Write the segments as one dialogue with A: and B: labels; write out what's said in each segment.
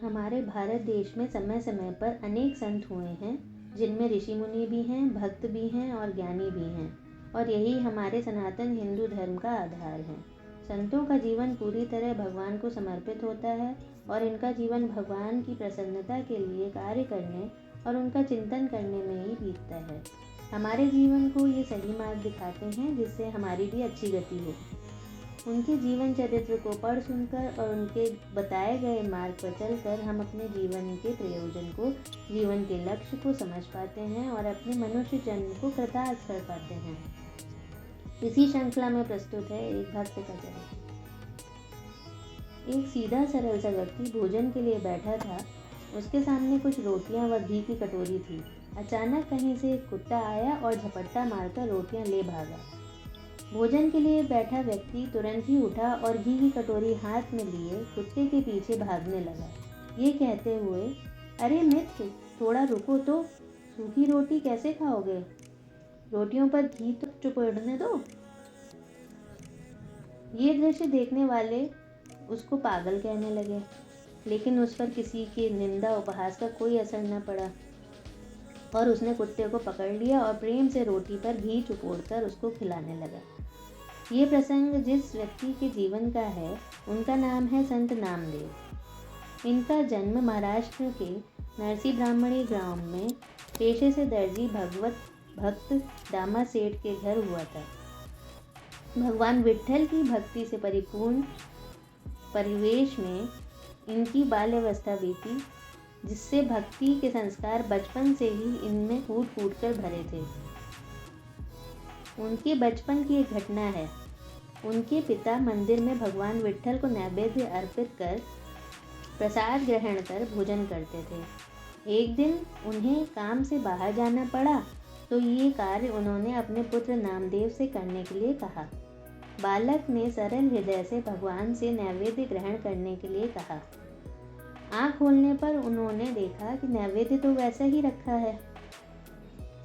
A: हमारे भारत देश में समय समय पर अनेक संत हुए हैं, जिनमें ऋषि मुनि भी हैं, भक्त भी हैं और ज्ञानी भी हैं, और यही हमारे सनातन हिंदू धर्म का आधार है। संतों का जीवन पूरी तरह भगवान को समर्पित होता है और इनका जीवन भगवान की प्रसन्नता के लिए कार्य करने और उनका चिंतन करने में ही बीतता है। हमारे जीवन को ये सही मार्ग दिखाते हैं, जिससे हमारी भी अच्छी गति हो। उनके जीवन चरित्र को पढ़ सुनकर और उनके बताए गए मार्ग पर चलकर हम अपने जीवन के प्रयोजन को, जीवन के लक्ष्य को समझ पाते हैं और अपने मनुष्य जन्म को कृतार्थ कर पाते हैं। इसी श्रृंखला में प्रस्तुत है एक भक्त का चरित्र। एक सीधा सरल सा व्यक्ति भोजन के लिए बैठा था। उसके सामने कुछ रोटियां व घी की कटोरी थी। अचानक कहीं से एक कुत्ता आया और झपट्टा मारकर रोटियां ले भागा। भोजन के लिए बैठा व्यक्ति तुरंत ही उठा और घी की कटोरी हाथ में लिए कुत्ते के पीछे भागने लगा, ये कहते हुए, अरे मित्र, थोड़ा रुको तो, सूखी रोटी कैसे खाओगे? रोटियों पर घी तो चुपड़ने दो। ये दृश्य देखने वाले उसको पागल कहने लगे, लेकिन उस पर किसी की निंदा उपहास का कोई असर न पड़ा और उसने कुत्ते को पकड़ लिया और प्रेम से रोटी पर घी चुपोड़कर उसको खिलाने लगा। ये प्रसंग जिस व्यक्ति के जीवन का है, उनका नाम है संत नामदेव। इनका जन्म महाराष्ट्र के नरसी ब्राह्मणी गांव में पेशे से दर्जी भगवत भक्त दामा सेठ के घर हुआ था। भगवान विट्ठल की भक्ति से परिपूर्ण परिवेश में इनकी बाल्यावस्था बीती, जिससे भक्ति के संस्कार बचपन से ही इनमें फूट फूट कर भरे थे। उनके बचपन की एक घटना है। उनके पिता मंदिर में भगवान विट्ठल को नैवेद्य अर्पित कर प्रसाद ग्रहण कर भोजन करते थे। एक दिन उन्हें काम से बाहर जाना पड़ा, तो ये कार्य उन्होंने अपने पुत्र नामदेव से करने के लिए कहा। बालक ने सरल हृदय से भगवान से नैवेद्य ग्रहण करने के लिए कहा। आँख खोलने पर उन्होंने देखा कि नैवेद्य तो वैसा ही रखा है।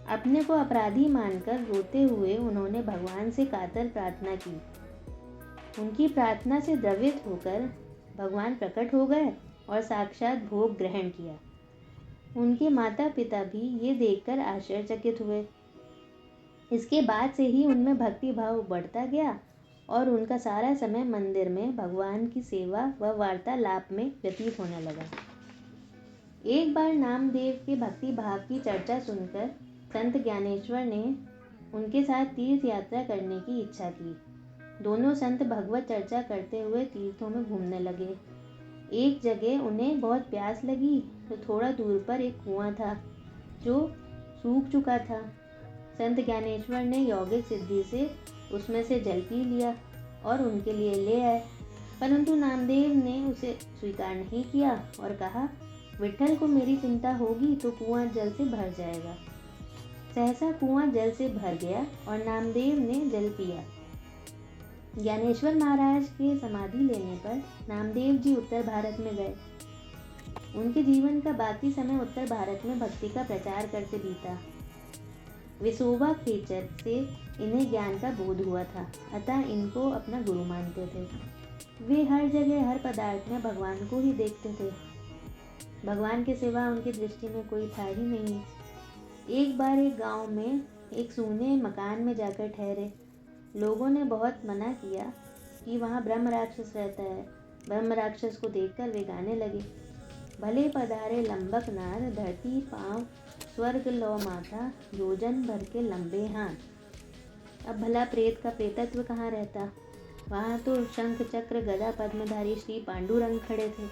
A: अपने को अपराधी मानकर रोते हुए उन्होंने भगवान से कातर प्रार्थना की। उनकी प्रार्थना से द्रवित होकर भगवान प्रकट हो गए और साक्षात भोग ग्रहण किया। उनके माता पिता भी ये देखकर आश्चर्यचकित हुए। इसके बाद से ही उनमें भक्ति भाव बढ़ता गया और उनका सारा समय मंदिर में भगवान की सेवा व वार्तालाप में व्यतीत होने लगा। एक बार नामदेव के भक्ति भाव की चर्चा सुनकर संत ज्ञानेश्वर ने उनके साथ तीर्थ यात्रा करने की इच्छा की। दोनों संत भगवत चर्चा करते हुए तीर्थों में घूमने लगे। एक जगह उन्हें बहुत प्यास लगी, तो थोड़ा दूर पर एक कुआं था जो सूख चुका था। संत ज्ञानेश्वर ने यौगिक सिद्धि से उसमें से जल पी लिया और उनके लिए ले आए, परंतु नामदेव ने उसे स्वीकार नहीं किया और कहा, विट्ठल को मेरी चिंता होगी तो कुआं जल से भर जाएगा। सहसा कुआं जल से भर गया और नामदेव ने जल पिया। ज्ञानेश्वर महाराज के समाधि लेने पर नामदेव जी उत्तर भारत में गए। उनके जीवन का बाकी समय उत्तर भारत में भक्ति का प्रचार करते बीता। विसोबा खेचर से इन्हें ज्ञान का बोध हुआ था, अतः इनको अपना गुरु मानते थे। वे हर जगह हर पदार्थ में भगवान को ही देखते थे। भगवान के सिवा उनकी दृष्टि में कोई था ही नहीं। एक बार एक गांव में एक सूने मकान में जाकर ठहरे। लोगों ने बहुत मना किया कि वहाँ ब्रह्म राक्षस रहता है। ब्रह्म राक्षस को देखकर वे गाने लगे, भले पधारे लंबक नार, धरती पांव स्वर्ग लो माथा, योजन भर के लंबे हाथ। अब भला प्रेत का प्रेतत्व कहाँ रहता? वहाँ तो शंख चक्र गदा पद्मधारी श्री पांडुरंग खड़े थे।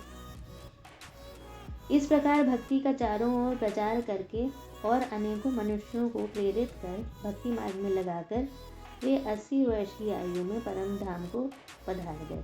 A: इस प्रकार भक्ति का चारों ओर प्रचार करके और अनेकों मनुष्यों को प्रेरित कर भक्ति मार्ग में लगाकर वे 80 वर्ष की आयु में परम धाम को पधार गए।